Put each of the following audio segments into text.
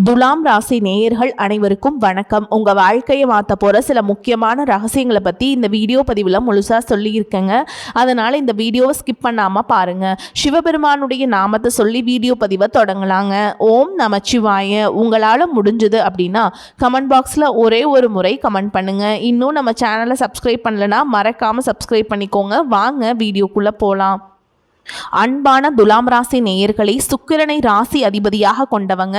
துலாம் ராசி நேயர்கள் அனைவருக்கும் வணக்கம். உங்க வாழ்க்கையை மாற்ற போற சில முக்கியமான ரகசியங்களை பத்தி இந்த வீடியோ பதிவில் முழுசா சொல்லியிருக்கேங்க. அதனால இந்த வீடியோவை ஸ்கிப் பண்ணாம பாருங்க. சிவபெருமானுடைய நாமத்தை சொல்லி வீடியோ பதிவை தொடங்கலாங்க. ஓம் நமச்சிவாய. உங்களால முடிஞ்சது அப்படின்னா கமெண்ட் பாக்ஸ்ல ஒரே ஒரு முறை கமெண்ட் பண்ணுங்க. இன்னும் நம்ம சேனலை சப்ஸ்கிரைப் பண்ணலன்னா மறக்காம சப்ஸ்கிரைப் பண்ணிக்கோங்க. வாங்க வீடியோக்குள்ள போலாம். அன்பான துலாம் ராசி நேயர்களை, சுக்கிரனை ராசி அதிபதியாக கொண்டவங்க.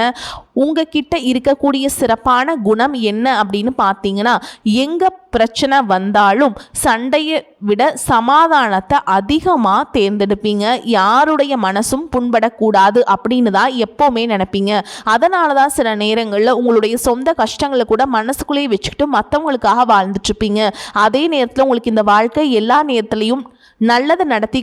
உங்ககிட்ட இருக்கக்கூடிய சிறப்பான குணம் என்ன அப்படின்னு பார்த்தீங்கன்னா, எங்க பிரச்சனை வந்தாலும் சண்டையை விட சமாதானத்தை அதிகமாக தேர்ந்தெடுப்பீங்க. யாருடைய மனசும் புண்படக்கூடாது அப்படின்னு தான் எப்போவுமே நினைப்பீங்க. அதனால தான் சில நேரங்களில் உங்களுடைய சொந்த கஷ்டங்களை கூட மனசுக்குள்ளேயே வச்சுக்கிட்டு மற்றவங்களுக்காக வாழ்ந்துட்டுருப்பீங்க. அதே நேரத்தில் உங்களுக்கு இந்த வாழ்க்கை எல்லா நேரத்துலையும் நல்லதை நடத்தி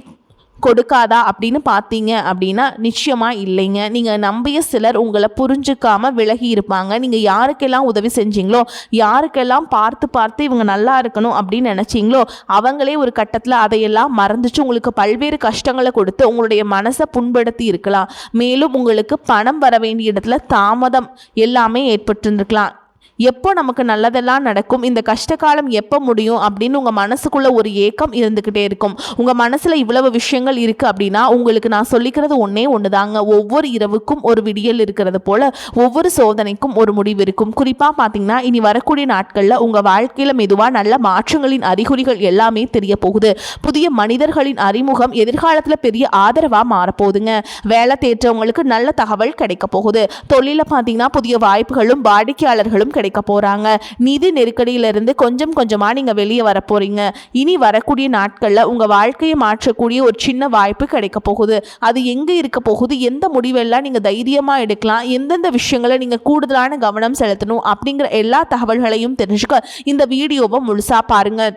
கொடுக்காதா அப்படின்னு பார்த்தீங்க அப்படின்னா நிச்சயமாக இல்லைங்க. நீங்கள் நம்பிய சிலர் உங்களை புரிஞ்சுக்காம விலகி இருப்பாங்க. நீங்கள் யாருக்கெல்லாம் உதவி செஞ்சீங்களோ, யாருக்கெல்லாம் பார்த்து இவங்க நல்லா இருக்கணும் அப்படின்னு நினச்சிங்களோ, அவங்களே ஒரு கட்டத்தில் அதையெல்லாம் மறந்துச்சு உங்களுக்கு பல்வேறு கஷ்டங்களை கொடுத்து உங்களுடைய மனசை புண்படுத்தி இருக்கலாம். மேலும் உங்களுக்கு பணம் வர வேண்டிய இடத்துல தாமதம் எல்லாமே ஏற்பட்டுருக்கலாம். எப்போ நமக்கு நல்லதெல்லாம் நடக்கும், இந்த கஷ்டகாலம் எப்போ முடியும் அப்படின்னு உங்கள் மனசுக்குள்ள ஒரு ஏக்கம் இருந்துக்கிட்டே இருக்கும். உங்கள் மனசில் இவ்வளவு விஷயங்கள் இருக்குது அப்படின்னா உங்களுக்கு நான் சொல்லிக்கிறது ஒன்று தாங்க. ஒவ்வொரு இரவுக்கும் ஒரு விடியல் இருக்கிறது போல் ஒவ்வொரு சோதனைக்கும் ஒரு முடிவு இருக்கும். குறிப்பாக பார்த்தீங்கன்னா இனி வரக்கூடிய நாட்களில் உங்கள் வாழ்க்கையில் மெதுவாக நல்ல மாற்றங்களின் அறிகுறிகள் எல்லாமே தெரிய போகுது. புதிய மனிதர்களின் அறிமுகம் எதிர்காலத்தில் பெரிய ஆதரவாக மாறப்போகுதுங்க. வேலை தேற்றவங்களுக்கு நல்ல தகவல் கிடைக்க போகுது. தொழிலில் பார்த்தீங்கன்னா புதிய வாய்ப்புகளும் வாடிக்கையாளர்களும் கிடைக்க போறாங்க. நிதி நெருக்கடியிலிருந்து கொஞ்சம் கொஞ்சமா நீங்க வெளியே வர போறீங்க. இனி வரக்கூடிய நாட்கள்ல உங்க வாழ்க்கையை மாற்றக்கூடிய ஒரு சின்ன வாய்ப்பு கிடைக்க போகுது. அது எங்க இருக்க போகுது, எந்த முடிவெல்லாம் நீங்க தைரியமா எடுக்கலாம், எந்தெந்த விஷயங்களை நீங்க கூடுதலான கவனம் செலுத்தணும் அப்படிங்கிற எல்லா தகவல்களையும் தெரிஞ்சுக்க இந்த வீடியோவை முழுசா பாருங்க.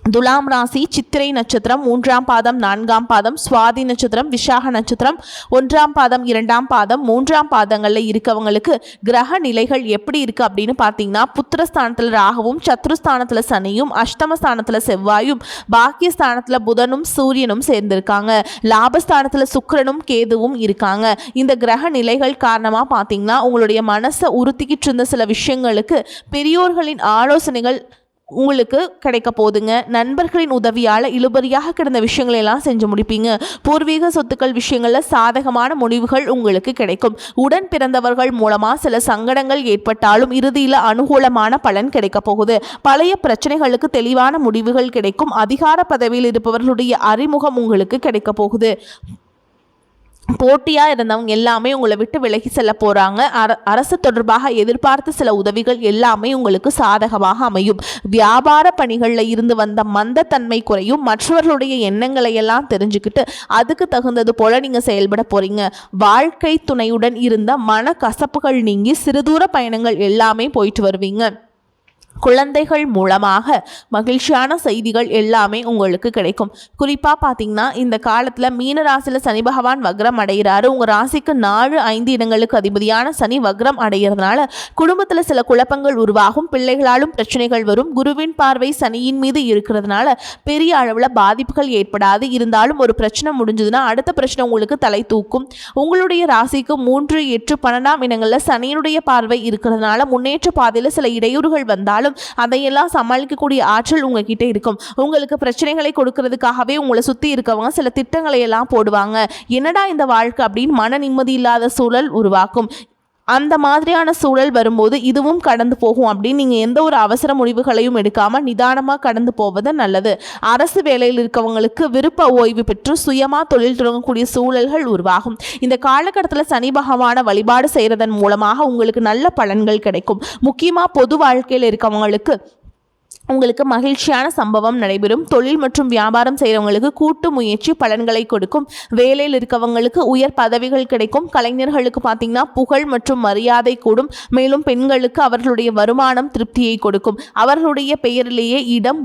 துலாம் ராசி சித்திரை நட்சத்திரம் 3ஆம் பாதம் 4ஆம் பாதம், சுவாதி நட்சத்திரம் விசாக நட்சத்திரம் 1ஆம் பாதம் 2ஆம் பாதம் 3ஆம் பாதங்களில் இருக்கவங்களுக்கு கிரக நிலைகள் எப்படி இருக்குது அப்படின்னு பார்த்தீங்கன்னா, புத்திரஸ்தானத்தில் ராகுவும், சத்ருஸ்தானத்தில் சனியும், அஷ்டமஸ்தானத்தில் செவ்வாயும், பாக்கியஸ்தானத்தில் புதனும் சூரியனும் சேர்ந்திருக்காங்க. லாபஸ்தானத்தில் சுக்கிரனும் கேதுவும் இருக்காங்க. இந்த கிரக நிலைகள் காரணமாக பார்த்தீங்கன்னா உங்களுடைய மனசை உறுத்திக்கிட்டு இருந்த சில விஷயங்களுக்கு பெரியோர்களின் ஆலோசனைகள் உங்களுக்கு கிடைக்க போதுங்க. நண்பர்களின் உதவியால் இழுபறியாக கிடந்த விஷயங்களை எல்லாம் செஞ்சு முடிப்பீங்க. பூர்வீக சொத்துக்கள் விஷயங்களில் சாதகமான முடிவுகள் உங்களுக்கு கிடைக்கும். உடன் பிறந்தவர்கள் மூலமாக சில சங்கடங்கள் ஏற்பட்டாலும் இறுதியில் அனுகூலமான பலன் கிடைக்க போகுது. பழைய பிரச்சனைகளுக்கு தெளிவான முடிவுகள் கிடைக்கும். அதிகார பதவியில் இருப்பவர்களுடைய அறிமுகம் உங்களுக்கு கிடைக்க போகுது. போட்டியாக இருந்தவங்க எல்லாமே உங்களை விட்டு விலகி செல்ல போகிறாங்க. அரசு தொடர்பாக எதிர்பார்த்த சில உதவிகள் எல்லாமே உங்களுக்கு சாதகமாக அமையும். வியாபார பணிகளில் இருந்து வந்த மந்தத்தன்மை குறையும். மற்றவர்களுடைய எண்ணங்களை எல்லாம் தெரிஞ்சுக்கிட்டு அதுக்கு தகுந்தது போல நீங்கள் செயல்பட போகிறீங்க. வாழ்க்கை துணையுடன் இருந்த மன கசப்புகள் நீங்கி சிறுதூர பயணங்கள் எல்லாமே போயிட்டு வருவீங்க. குழந்தைகள் மூலமாக மகிழ்ச்சியான செய்திகள் எல்லாமே உங்களுக்கு கிடைக்கும். குறிப்பாக பார்த்தீங்கன்னா இந்த காலத்தில் மீன ராசியில் சனி பகவான் வக்ரம் அடைகிறாரு. உங்கள் ராசிக்கு 4-5 இடங்களுக்கு அதிபதியான சனி வக்ரம் அடைகிறதுனால குடும்பத்தில் சில குழப்பங்கள் உருவாகும். பிள்ளைகளாலும் பிரச்சனைகள் வரும். குருவின் பார்வை சனியின் மீது இருக்கிறதுனால பெரிய அளவில் பாதிப்புகள் ஏற்படாது. இருந்தாலும் ஒரு பிரச்சனை முடிஞ்சதுன்னா அடுத்த பிரச்சனை உங்களுக்கு தலை தூக்கும். உங்களுடைய ராசிக்கு 3, 8, 12ஆம் இடங்களில் சனியினுடைய பார்வை இருக்கிறதுனால முன்னேற்ற பாதையில் சில இடையூறுகள் வந்தாலும் அதையெல்லாம் சமாளிக்கக்கூடிய ஆற்றல் உங்ககிட்ட இருக்கும். உங்களுக்கு பிரச்சனைகளை கொடுக்கறதுக்காகவே உங்களை சுற்றி இருக்கவங்க சில திட்டங்களை எல்லாம் போடுவாங்க. என்னடா இந்த வாழ்க்கை அப்படின்னு மன நிம்மதி இல்லாத சூழல் உருவாக்கும். அந்த மாதிரியான சூழல் வரும்போது இதுவும் கடந்து போகும் அப்படின்னு நீங்கள் எந்த ஒரு அவசர முடிவுகளையும் எடுக்காமல் நிதானமாக கடந்து போவது நல்லது. அரசு வேலையில் இருக்கவங்களுக்கு விருப்ப ஓய்வு பெற்று சுயமாக தொழில் தொடங்கக்கூடிய சூழல்கள் உருவாகும். இந்த காலகட்டத்தில் சனி பகவானை வழிபாடு செய்கிறதன் மூலமாக உங்களுக்கு நல்ல பலன்கள் கிடைக்கும். முக்கியமாக பொது வாழ்க்கையில் இருக்கவங்களுக்கு உங்களுக்கு மகிழ்ச்சியான சம்பவம் நடைபெறும். தொழில் மற்றும் வியாபாரம் செய்கிறவங்களுக்கு கூட்டு முயற்சி பலன்களை கொடுக்கும். வேலையில் இருக்கவங்களுக்கு உயர் பதவிகள் கிடைக்கும். கலைஞர்களுக்கு பார்த்தீங்கன்னா புகழ் மற்றும் மரியாதை கூடும். மேலும் பெண்களுக்கு அவர்களுடைய வருமானம் திருப்தியை கொடுக்கும். அவர்களுடைய பெயரிலேயே இடம்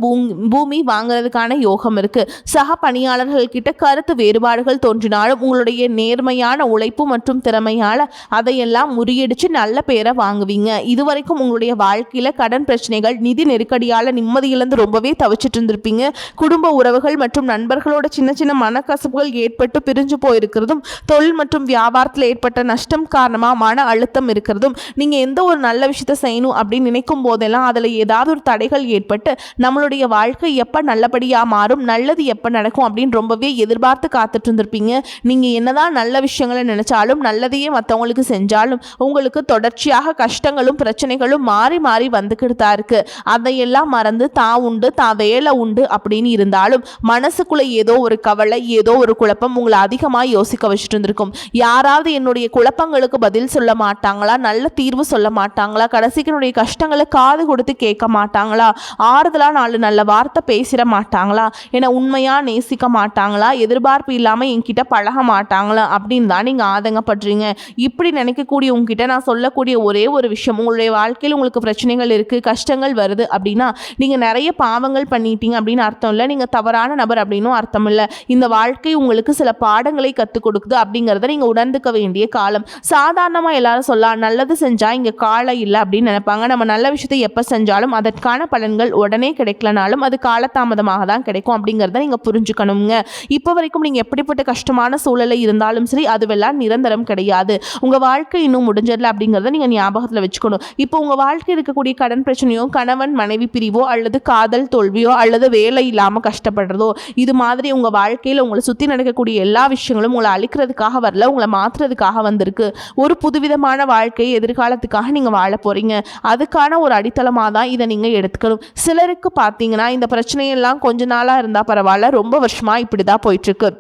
பூமி வாங்குறதுக்கான யோகம் இருக்கு. சக பணியாளர்கள் கிட்ட கருத்து வேறுபாடுகள் தோன்றினாலும் உங்களுடைய நேர்மையான உழைப்பு மற்றும் திறமையால் அதையெல்லாம் முறியடிச்சு நல்ல பேரை வாங்குவீங்க. இதுவரைக்கும் உங்களுடைய வாழ்க்கையில் கடன் பிரச்சனைகள், நிதி நெருக்கடியால் உங்களால் நிம்மதியிலிருந்து ரொம்பவே தவிச்சிட்டு இருந்திருப்பீங்க. குடும்ப உறவுகள் மற்றும் நண்பர்களோட சின்ன சின்ன மனக்கசப்புகள் ஏற்பட்டு பிரிஞ்சு போயிருக்கிறதும், தொழில் மற்றும் வியாபாரத்தில் ஏற்பட்ட நஷ்டம் காரணமாக மன அழுத்தம் இருக்கிறதும், நீங்கள் எந்த ஒரு நல்ல விஷயத்தை செய்யணும் அப்படின்னு நினைக்கும் போதெல்லாம் அதில் ஏதாவது ஒரு தடைகள் ஏற்பட்டு நம்மளுடைய வாழ்க்கை எப்போ நல்லபடியாக மாறும், நல்லது எப்போ நடக்கும் அப்படின்னு ரொம்பவே எதிர்பார்த்து காத்துட்டு இருந்திருப்பீங்க. நீங்கள் என்னதான் நல்ல விஷயங்களை நினைச்சாலும், நல்லதையே மற்றவங்களுக்கு செஞ்சாலும் உங்களுக்கு தொடர்ச்சியாக கஷ்டங்களும் பிரச்சனைகளும் மாறி மாறி வந்துக்கிட்டு தான் இருக்கு. அதையெல்லாம் மறந்து தான் உண்டு தான் வேலை உண்டு அப்படின்னு இருந்தாலும் மனசுக்குள்ள ஏதோ ஒரு கவலை, ஏதோ ஒரு குழப்பம் உங்களை அதிகமாக யோசிக்க வச்சுட்டு இருந்திருக்கும். யாராவது என்னுடைய குழப்பங்களுக்கு பதில் சொல்ல மாட்டாங்களா, நல்ல தீர்வு சொல்ல மாட்டாங்களா, கடைசிக்கு என்னுடைய கஷ்டங்களை காது கொடுத்து கேட்க மாட்டாங்களா, ஆறுதலாக நாலு நல்ல வார்த்தை பேசிட மாட்டாங்களா, என்னை உண்மையாக நேசிக்க மாட்டாங்களா, எதிர்பார்ப்பு இல்லாமல் என்கிட்ட பழக மாட்டாங்களா அப்படின்னு தான் நீங்கள் ஆதங்கப்படுறீங்க. இப்படி நினைக்கக்கூடிய உங்ககிட்ட நான் சொல்லக்கூடிய ஒரே ஒரு விஷயம், உங்களுடைய வாழ்க்கையில் உங்களுக்கு பிரச்சனைகள் இருக்குது, கஷ்டங்கள் வருது அப்படின்னா நீங்கள் நிறைய பாவங்கள் பண்ணிட்டீங்க அப்படின்னு அர்த்தம் இல்லை, நீங்கள் தவறான நபர் அப்படின்னும் அர்த்தம் இல்லை. இந்த வாழ்க்கை உங்களுக்கு சில பாடங்களை கற்றுக் கொடுக்குது அப்படிங்கிறத நீங்கள் உணர்ந்துக்க வேண்டிய காலம். சாதாரணமாக எல்லாரும் சொல்லலாம், நல்லது செஞ்சால் இங்கே காலம் இல்லை அப்படின்னு நினைப்பாங்க. நம்ம நல்ல விஷயத்தை எப்போ செஞ்சாலும் அதற்கான பலன்கள் உடனே கிடைக்கலனாலும் அது காலதாமதமாக தான் கிடைக்கும் அப்படிங்கிறத நீங்கள் புரிஞ்சுக்கணுங்க. இப்போ வரைக்கும் நீங்கள் எப்படிப்பட்ட கஷ்டமான சூழலை இருந்தாலும் சரி, அதுவெல்லாம் நிரந்தரம் கிடையாது. உங்கள் வாழ்க்கை இன்னும் முடிஞ்சிடல அப்படிங்கிறத நீங்கள் ஞாபகத்தில் வச்சுக்கணும். இப்போ உங்கள் வாழ்க்கை இருக்கக்கூடிய கடன் பிரச்சனையோ, கணவன் மனைவி பிரிவோ, அல்லது காதல் தோல்வியோ, அல்லது வேலை இல்லாமல் கஷ்டப்படுறதோ, இது மாதிரி உங்கள் வாழ்க்கையில் உங்களை சுற்றி நடக்கக்கூடிய எல்லா விஷயங்களும் உங்களை அழிக்கிறதுக்காக வரல, உங்களை மாற்றுறதுக்காக வந்திருக்கு. ஒரு புதுவிதமான வாழ்க்கையை எதிர்காலத்துக்காக நீங்கள் வாழ போகிறீங்க. அதுக்கான ஒரு அடித்தளமாக தான் இதை நீங்கள் எடுத்துக்கணும். சிலருக்கு பார்த்தீங்கன்னா இந்த பிரச்சனையெல்லாம் கொஞ்ச நாளாக இருந்தால் பரவாயில்ல, ரொம்ப வருஷமாக இப்படி தான் போயிட்டுருக்கு.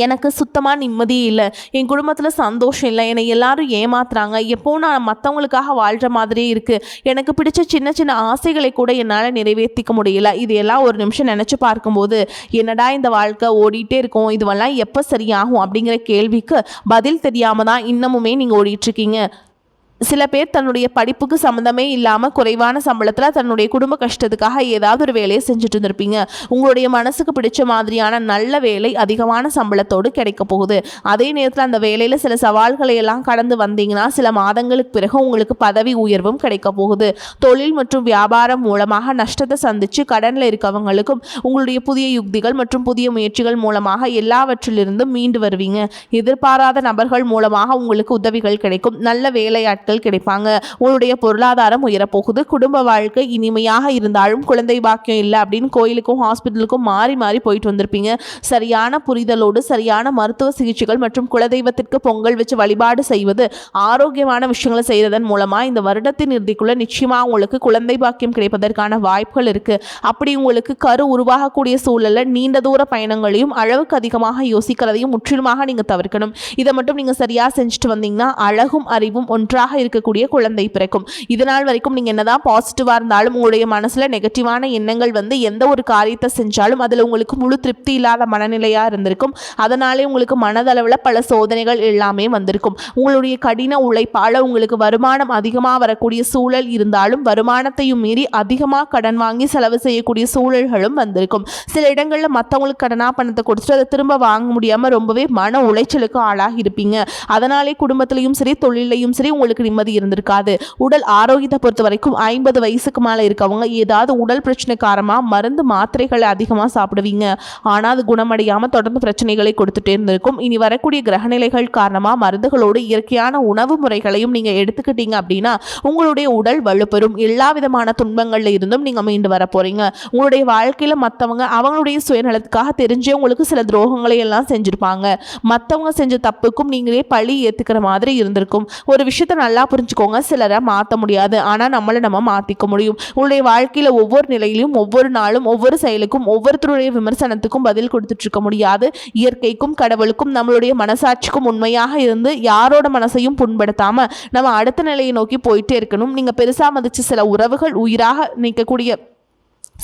எனக்கு சுத்தமாக நிம்மதி இல்லை, என் குடும்பத்தில் சந்தோஷம் இல்லை, என்னை எல்லாரும் ஏமாத்துறாங்க, எப்போ நான் மற்றவங்களுக்காக வாழ்கிற மாதிரியே இருக்குது, எனக்கு பிடிச்ச சின்ன சின்ன ஆசைகளை கூட என்னால் நிறைவேற்றிக்க முடியல. இது எல்லாம் ஒரு நிமிஷம் நினச்சி பார்க்கும்போது என்னடா இந்த வாழ்க்கை ஓடிட்டே இருக்கும், இதுவெல்லாம் எப்போ சரியாகும் அப்படிங்கிற கேள்விக்கு பதில் தெரியாமல் தான் இன்னமுமே நீங்கள் ஓடிட்டுருக்கீங்க. சில பேர் தன்னுடைய படிப்புக்கு சம்மந்தமே இல்லாமல் குறைவான சம்பளத்தில் தன்னுடைய குடும்ப கஷ்டத்துக்காக ஏதாவது ஒரு வேலையை செஞ்சுட்டு இருந்திருப்பீங்க. உங்களுடைய மனசுக்கு பிடிச்ச மாதிரியான நல்ல வேலை அதிகமான சம்பளத்தோடு கிடைக்க போகுது. அதே நேரத்தில் அந்த வேலையில் சில சவால்களை எல்லாம் கடந்து வந்தீங்கன்னா சில மாதங்களுக்கு பிறகு உங்களுக்கு பதவி உயர்வும் கிடைக்க போகுது. தொழில் மற்றும் வியாபாரம் மூலமாக நஷ்டத்தை சந்தித்து கடனில் இருக்கவங்களுக்கும் உங்களுடைய புதிய யுக்திகள் மற்றும் புதிய முயற்சிகள் மூலமாக எல்லாவற்றிலிருந்தும் மீண்டு வருவீங்க. எதிர்பாராத நபர்கள் மூலமாக உங்களுக்கு உதவிகள் கிடைக்கும். நல்ல வேலையாட்கள் கிடைப்பாங்க. உங்களுடைய பொருளாதாரம் உயரப்போகுது. குடும்ப வாழ்க்கை இனிமையாக இருந்தாலும் குழந்தை பாக்கியம் இல்லை அப்படின்னு கோயிலுக்கும் ஹாஸ்பிட்டலுக்கும் மாறி மாறி போயிட்டு வந்திருப்பீங்க. சரியான புரிதலோடு சரியான மருத்துவ சிகிச்சைகள் மற்றும் குலதெய்வத்திற்கு பொங்கல் வச்சு வழிபாடு செய்வது, ஆரோக்கியமான விஷயங்களை செய்வதன் மூலமாக இந்த வருடத்தின் இறுதிக்குள்ள நிச்சயமாக உங்களுக்கு குழந்தை பாக்கியம் கிடைப்பதற்கான வாய்ப்புகள் இருக்குது. அப்படி உங்களுக்கு கரு உருவாகக்கூடிய சூழலில் நீண்ட தூர பயணங்களையும் அளவுக்கு அதிகமாக யோசிக்கிறதையும் முற்றிலுமாக நீங்கள் தவிர்க்கணும். இதை மட்டும் நீங்கள் சரியாக செஞ்சுட்டு வந்தீங்கன்னா அழகும் அறிவும் ஒன்றாக இருக்கக்கூடிய குழந்தை பிறக்கும். இதனால் வரைக்கும் நீங்க என்னதான் பாசிட்டிவா இருந்தாலும் உங்களுடைய மனசுல நெகட்டிவான எண்ணங்கள் வந்து எந்த ஒரு காரியத்தை செஞ்சாலும் அதுல உங்களுக்கு முழு திருப்தி இல்லாத மனநிலையா இருந்திருக்கும். அதனாலே உங்களுக்கு மனதளவில் பல சோதனைகள் எல்லாமே வந்திருக்கும். உங்களுடைய கடின உழைப்பால உங்களுக்கு வருமானம் அதிகமாக வரக்கூடிய சூழல் இருந்தாலும் வருமானத்தையும் மீறி அதிகமாக கடன் வாங்கி செலவு செய்யக்கூடிய சூழல்களும் வந்திருக்கும். சில இடங்கள்ல மற்றவங்களுக்கு கடனா பணத்தை கொடுத்துட்டு அதை திரும்ப வாங்க முடியாம ரொம்பவே மன உளைச்சலுக்கு ஆளாகி இருப்பீங்க. அதனாலே குடும்பத்திலையும் சரி தொழிலையும் சரி உங்களுக்கு நிம்மதி இருந்திருக்காது. உடல் ஆரோக்கியத்தை பொறுத்த வரைக்கும் 50 வயசுக்கு மேலே இருக்கவங்க ஏதாவது உடல் பிரச்சனை காரணமாக மருந்து மாத்திரைகளை அதிகமாக சாப்பிடுவீங்க. ஆனால் அது குணமடையாமல் தொடர்ந்து பிரச்சனைகளை கொடுத்துட்டே இருந்திருக்கும். இனி வரக்கூடிய கிரகநிலைகள் காரணமாக மருந்துகளோடு இயற்கையான உணவு முறைகளையும் நீங்கள் எடுத்துக்கிட்டீங்க அப்படின்னா உங்களுடைய உடல் வலுப்பெறும். எல்லா விதமான துன்பங்கள்ல இருந்தும் நீங்கள் மீண்டு வர போறீங்க. உங்களுடைய வாழ்க்கையில் மற்றவங்க அவங்களுடைய சுயநலத்துக்காக தெரிஞ்சே உங்களுக்கு சில துரோகங்களை எல்லாம் செஞ்சிருப்பாங்க. மற்றவங்க செஞ்ச தப்புக்கும் நீங்களே பழி ஏற்றுக்கிற மாதிரி இருந்திருக்கும். ஒரு விஷயத்தை நல்லா புரிஞ்சுக்கோங்க, சிலரை மாற்ற முடியாது, ஆனால் நம்மளை நம்ம மாற்றிக்க முடியும். உங்களுடைய வாழ்க்கையில் ஒவ்வொரு நிலையிலும் ஒவ்வொரு நாளும் ஒவ்வொரு செயலுக்கும் ஒவ்வொருத்தருடைய விமர்சனத்துக்கும் பதில் கொடுத்துட்டு இருக்க முடியாது. இயற்கைக்கும் கடவுளுக்கும் நம்மளுடைய மனசாட்சிக்கும் உண்மையாக இருந்து யாரோட மனசையும் புண்படுத்தாமல் நம்ம அடுத்த நிலையை நோக்கி போயிட்டே இருக்கணும். நீங்கள் பெருசாக மதிச்சு சில உறவுகள் உயிராக நிற்கக்கூடிய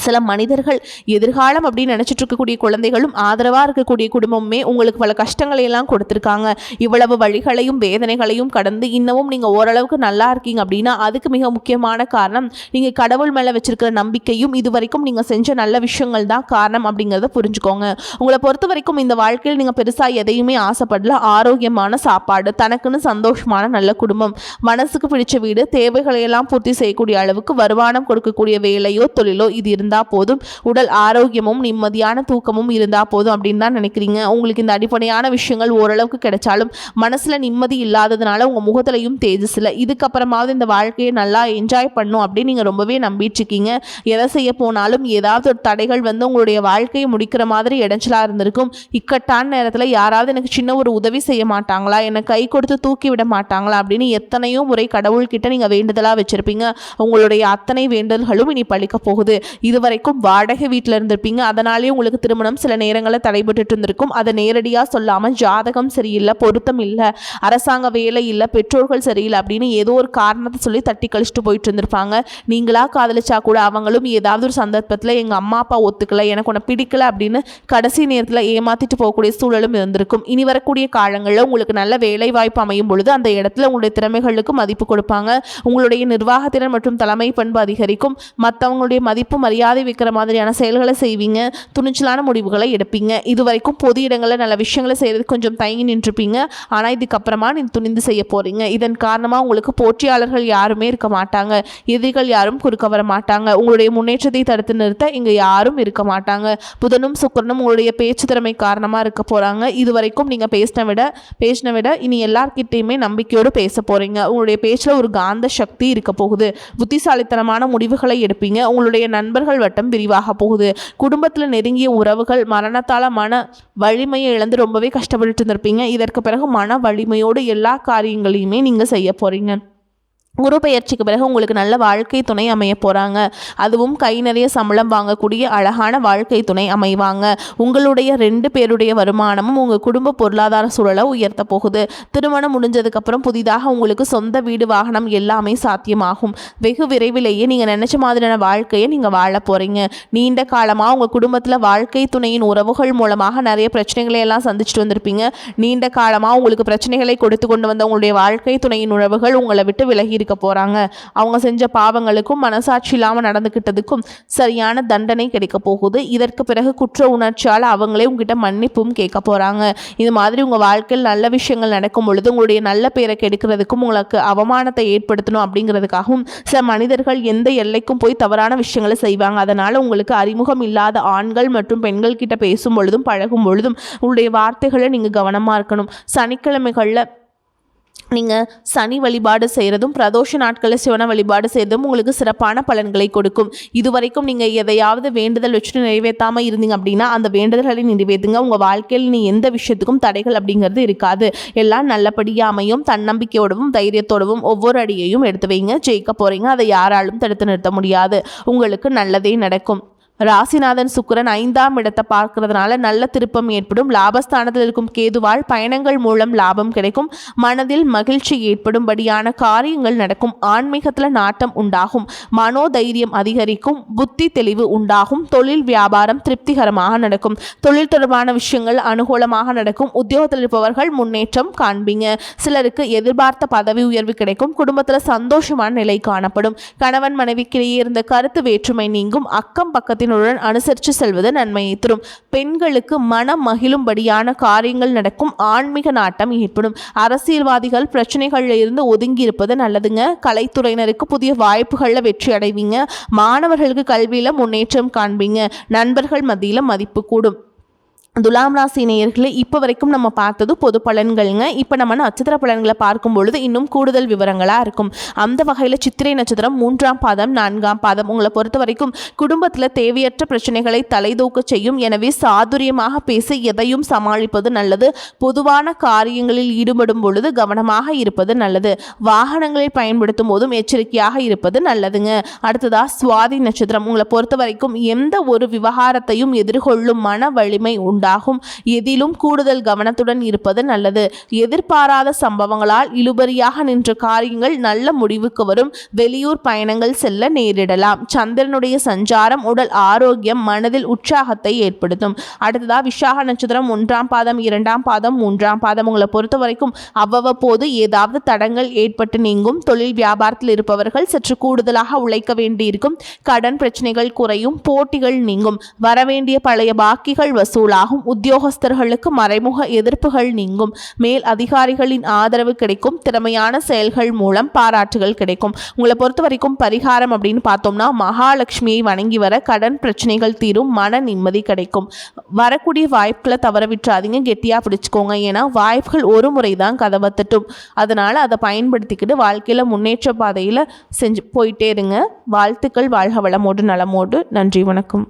சில மனிதர்கள் எதிர்காலம் அப்படின்னு நினச்சிட்டு இருக்கக்கூடிய குழந்தைகளும் ஆதரவாக இருக்கக்கூடிய குடும்பமுமே உங்களுக்கு பல கஷ்டங்களை எல்லாம் கொடுத்துருக்காங்க. இவ்வளவு வழிகளையும் வேதனைகளையும் கடந்து இன்னமும் நீங்கள் ஓரளவுக்கு நல்லா இருக்கீங்க அப்படின்னா அதுக்கு மிக முக்கியமான காரணம் நீங்கள் கடவுள் மேலே வச்சிருக்கிற நம்பிக்கையும் இதுவரைக்கும் நீங்கள் செஞ்ச நல்ல விஷயங்கள் தான் காரணம் அப்படிங்கிறத புரிஞ்சுக்கோங்க. உங்களை பொறுத்த வரைக்கும் இந்த வாழ்க்கையில் நீங்கள் பெருசாக எதையுமே ஆசைப்படல. ஆரோக்கியமான சாப்பாடு, தனக்குன்னு சந்தோஷமான நல்ல குடும்பம், மனசுக்கு பிடிச்ச வீடு, தேவைகளையெல்லாம் பூர்த்தி செய்யக்கூடிய அளவுக்கு வருமானம் கொடுக்கக்கூடிய வேலையோ தொழிலோ இது இருந்தால் போதும். உடல் ஆரோக்கியமும் நிம்மதியான தூக்கமும் இருந்தால் போதும் அப்படின்னு தான் நினைக்கிறீங்க. உங்களுக்கு இந்த அடிப்படையான விஷயங்கள் ஓரளவுக்கு கிடைச்சாலும் மனசில் நிம்மதி இல்லாததுனால உங்கள் முகத்திலையும் தேஜஸ் இல்லை. இதுக்கப்புறமாவது இந்த வாழ்க்கையை நல்லா என்ஜாய் பண்ணும் அப்படின்னு நீங்கள் ரொம்பவே நம்பிட்டுருக்கீங்க. எதை செய்ய போனாலும் ஏதாவது ஒரு தடைகள் வந்து உங்களுடைய வாழ்க்கையை முடிக்கிற மாதிரி இடைஞ்சலாக இருந்திருக்கும். இக்கட்டான நேரத்தில் யாராவது எனக்கு சின்ன ஒரு உதவி செய்ய மாட்டாங்களா, என்னை கை கொடுத்து தூக்கி விட மாட்டாங்களா அப்படின்னு எத்தனையோ முறை கடவுள்கிட்ட நீங்கள் வேண்டுதலாக வச்சுருப்பீங்க. உங்களுடைய அத்தனை வேண்டுதல்களும் இனி பழிக்க போகுது. இதுவரைக்கும் வாடகை வீட்டில் இருந்திருப்பீங்க. அதனாலேயே உங்களுக்கு திருமணம் சில நேரங்களில் தடைபட்டு இருந்திருக்கும். அதை நேரடியாக சொல்லாமல் ஜாதகம் சரியில்லை, பொருத்தம் இல்லை, அரசாங்க வேலை இல்லை, பெற்றோர்கள் சரியில்லை அப்படின்னு ஏதோ ஒரு காரணத்தை சொல்லி தட்டி கழிச்சிட்டு போயிட்டு இருந்திருப்பாங்க. நீங்களா காதலிச்சா கூட அவங்களும் ஏதாவது ஒரு சந்தர்ப்பத்தில் எங்கள் அம்மா அப்பா ஒத்துக்கலை, எனக்கு உன்னை பிடிக்கல அப்படின்னு கடைசி நேரத்தில் ஏமாற்றிட்டு போகக்கூடிய சூழலும் இருந்திருக்கும். இனி வரக்கூடிய காலங்களில் உங்களுக்கு நல்ல வேலை வாய்ப்பு அமையும் பொழுது அந்த இடத்துல உங்களுடைய திறமைகளுக்கு மதிப்பு கொடுப்பாங்க. உங்களுடைய நிர்வாகத்திறன் மற்றும் தலைமை பண்பு அதிகரிக்கும். மற்றவங்களுடைய மதிப்பு மரியாதை வைக்கிற மாதிரியான செயல்களை செய்வீங்க. துணிச்சலான முடிவுகளை எடுப்பீங்க. இதுவரைக்கும் பொது இடங்களில் நல்ல விஷயங்களை செய்கிறது கொஞ்சம் தயங்கி நின்றுப்பீங்க. ஆனால் இதுக்கப்புறமா நீங்கள் துணிந்து செய்ய போகிறீங்க. இதன் காரணமாக உங்களுக்கு போட்டியாளர்கள் யாருமே இருக்க மாட்டாங்க. எதிரிகள் யாரும் குறுக்க வர மாட்டாங்க. உங்களுடைய முன்னேற்றத்தை தடுத்து நிறுத்த இங்கே யாரும் இருக்க மாட்டாங்க. புதனும் சுக்கிரனும் உங்களுடைய பேச்சு திறமை காரணமாக இருக்க போகிறாங்க. இதுவரைக்கும் நீங்கள் பேசின விட இனி எல்லார்கிட்டையுமே நம்பிக்கையோடு பேச போகிறீங்க. உங்களுடைய பேச்சில் ஒரு காந்த சக்தி இருக்க போகுது. புத்திசாலித்தனமான முடிவுகளை எடுப்பீங்க. உங்களுடைய நண்பர்கள் வட்டம் விரிவாக போகுது. குடும்பத்தில் நெருங்கிய உறவுகள் மரணத்தால் மன வலிமையை இழந்து ரொம்பவே கஷ்டப்பட்டு இருந்திருப்பீங்க. இதற்கு பிறகு மன வலிமையோடு எல்லா காரியங்களையுமே நீங்கள் செய்ய போகிறீங்க. குரு பெயர்ச்சிக்கு பிறகு உங்களுக்கு நல்ல வாழ்க்கை துணை அமைய போகிறாங்க. அதுவும் கை நிறைய சம்பளம் வாங்கக்கூடிய அழகான வாழ்க்கை துணை அமைவாங்க. உங்களுடைய 2 பேருடைய வருமானமும் உங்கள் குடும்ப பொருளாதார சூழலை உயர்த்த போகுது. திருமணம் முடிஞ்சதுக்கப்புறம் புதிதாக உங்களுக்கு சொந்த வீடு, வாகனம் எல்லாமே சாத்தியமாகும். வெகு விரைவிலேயே நீங்கள் நினச்ச மாதிரியான வாழ்க்கையை நீங்கள் வாழ போகிறீங்க. நீண்ட காலமாக உங்கள் குடும்பத்தில் வாழ்க்கை துணையின் உறவுகள் மூலமாக நிறைய பிரச்சனைகளை எல்லாம் சந்திச்சுட்டு வந்திருப்பீங்க. நீண்ட காலமாக உங்களுக்கு பிரச்சனைகளை கொடுத்து கொண்டு வந்த உங்களுடைய வாழ்க்கை துணையின் உறவுகள் உங்களை விட்டு விலகி இருக்க போறாங்க. அவங்க செஞ்ச பாவங்களுக்கும் மனசாட்சி இல்லாமல் நடந்துக்கிட்டதுக்கும் சரியான தண்டனை கிடைக்க போகுது. இதற்கு பிறகு குற்ற உணர்ச்சியால் அவங்களே உங்ககிட்ட மன்னிப்பும் கேட்க போறாங்க. இது மாதிரி உங்க வாழ்க்கையில் நல்ல விஷயங்கள் நடக்கும் பொழுது உங்களுடைய நல்ல பேரை கெடுக்கிறதுக்கும் உங்களுக்கு அவமானத்தை ஏற்படுத்தணும் அப்படிங்கிறதுக்காகவும் சில மனிதர்கள் எந்த எல்லைக்கும் போய் தவறான விஷயங்களை செய்வாங்க. அதனால உங்களுக்கு அறிமுகம் இல்லாத ஆண்கள் மற்றும் பெண்கள் கிட்ட பேசும் பொழுதும் பழகும் பொழுதும் உங்களுடைய வார்த்தைகளை நீங்க கவனமா இருக்கணும். சனிக்கிழமைகளில் நீங்கள் சனி வழிபாடு செய்கிறதும் பிரதோஷ நாட்களில் சிவன வழிபாடு செய்கிறதும் உங்களுக்கு சிறப்பான பலன்களை கொடுக்கும். இதுவரைக்கும் நீங்கள் எதையாவது வேண்டுதல் வச்சுட்டு நிறைவேற்றாமல் இருந்தீங்க அப்படின்னா அந்த வேண்டுதல்களை நிறைவேற்றுங்க. உங்கள் வாழ்க்கையில் நீ எந்த விஷயத்துக்கும் தடைகள் அப்படிங்கிறது இருக்காது. எல்லாம் நல்லபடியாக அமையும். தன்னம்பிக்கையோடவும் தைரியத்தோடவும் ஒவ்வொரு அடியையும் எடுத்து வைங்க. ஜெயிக்க போகிறீங்க. அதை யாராலும் தடுத்து நிறுத்த முடியாது. உங்களுக்கு நல்லதே நடக்கும். ராசிநாதன் சுக்கிரன் 5ஆம் இடத்தை பார்க்கறதுனால நல்ல திருப்பம் ஏற்படும். லாபஸ்தானத்தில் இருக்கும் கேதுவால் பயணங்கள் மூலம் லாபம் கிடைக்கும். மனதில் மகிழ்ச்சி ஏற்படும்படியான காரியங்கள் நடக்கும். ஆன்மீகத்தில் நாட்டம் உண்டாகும். மனோதைரியம் அதிகரிக்கும். புத்தி தெளிவு உண்டாகும். தொழில் வியாபாரம் திருப்திகரமாக நடக்கும். தொழில் தொடர்பான விஷயங்கள் அனுகூலமாக நடக்கும். உத்தியோகத்தில் இருப்பவர்கள் முன்னேற்றம் காண்பீங்க. சிலருக்கு எதிர்பார்த்த பதவி உயர்வு கிடைக்கும். குடும்பத்தில் சந்தோஷமான நிலை காணப்படும். கணவன் மனைவிக்கிடையே இருந்த கருத்து வேற்றுமை நீங்கும். அக்கம் பக்கத்தின் அனுசரித்து செல்வது நன்மையை தரும். பெண்களுக்கு மனம் மகிழும்படியான காரியங்கள் நடக்கும். ஆன்மீக நாட்டம் ஏற்படும். அரசியல்வாதிகள் பிரச்சனைகள்ல இருந்து ஒதுங்கி இருப்பது நல்லதுங்க. கலைத்துறையினருக்கு புதிய வாய்ப்புகளில் வெற்றி அடைவீங்க. மாணவர்களுக்கு கல்வியில முன்னேற்றம் காண்பீங்க. நண்பர்கள் மத்தியில மதிப்பு கூடும். துலாம் ராசி நேயர்களே, இப்போ வரைக்கும் நம்ம பார்த்தது பொது பலன்கள்ங்க. இப்போ நம்ம நட்சத்திர பலன்களை பார்க்கும் பொழுது இன்னும் கூடுதல் விவரங்களாக இருக்கும். அந்த வகையில் சித்திரை நட்சத்திரம் 3ஆம் பாதம் 4ஆம் பாதம் உங்களை பொறுத்த வரைக்கும் குடும்பத்தில் தேவையற்ற பிரச்சனைகளை தலைதூக்க செய்யும். எனவே சாதுரியமாக பேசி எதையும் சமாளிப்பது நல்லது. பொதுவான காரியங்களில் ஈடுபடும் பொழுது கவனமாக இருப்பது நல்லது. வாகனங்களை பயன்படுத்தும் போதும் எச்சரிக்கையாக இருப்பது நல்லதுங்க. அடுத்ததாக சுவாதி நட்சத்திரம் உங்களை பொறுத்த வரைக்கும் எந்த ஒரு விவகாரத்தையும் எதிர்கொள்ளும் மன வலிமை உண்டு. உண்டாகும். எதிலும் கூடுதல் கவனத்துடன் இருப்பது நல்லது. எதிர்பாராத சம்பவங்களால் இழுபறியாக நின்ற காரியங்கள் நல்ல முடிவுக்கு வரும். வெளியூர் பயணங்கள் செல்ல நேரிடலாம். சந்திரனுடைய சஞ்சாரம் உடல் ஆரோக்கியம், மனதில் உற்சாகத்தை ஏற்படுத்தும். அடுத்ததா விசாக நட்சத்திரம் 1ஆம் பாதம், 2ஆம் பாதம், 3ஆம் பாதம். உங்களை பொறுத்த வரைக்கும் அவ்வப்போது ஏதாவது தடங்கள் ஏற்பட்டு நீங்கும். தொழில் வியாபாரத்தில் இருப்பவர்கள் சற்று கூடுதலாக உழைக்க வேண்டியிருக்கும். கடன் பிரச்சனைகள் குறையும். போட்டிகள் நீங்கும். வரவேண்டிய பழைய பாக்கிகள் வசூலாகும். உத்தியோகஸ்தர்களுக்கு மறைமுக எதிர்ப்புகள் நீங்கும். மேல் அதிகாரிகளின் ஆதரவு கிடைக்கும். திறமையான செயல்கள் மூலம் பாராட்டுகள் கிடைக்கும். உங்களை பொறுத்த வரைக்கும் பரிகாரம் அப்படின்னு பார்த்தோம்னா மகாலட்சுமியை வணங்கி வர கடன் பிரச்சனைகள் தீரும். மன நிம்மதி கிடைக்கும். வரக்கூடிய வாய்ப்புகளை தவற விட்டுறாதீங்க, கெட்டியா பிடிச்சுக்கோங்க. ஏன்னா வாய்ப்புகள் ஒரு முறை தான் கதவை தட்டும். அதனால அதை பயன்படுத்திக்கிட்டு வாழ்க்கையில முன்னேற்ற பாதையில் செஞ்சு போயிட்டே இருங்க. வாழ்த்துக்கள். வாழ்க வளமோடு நலமோடு. நன்றி, வணக்கம்.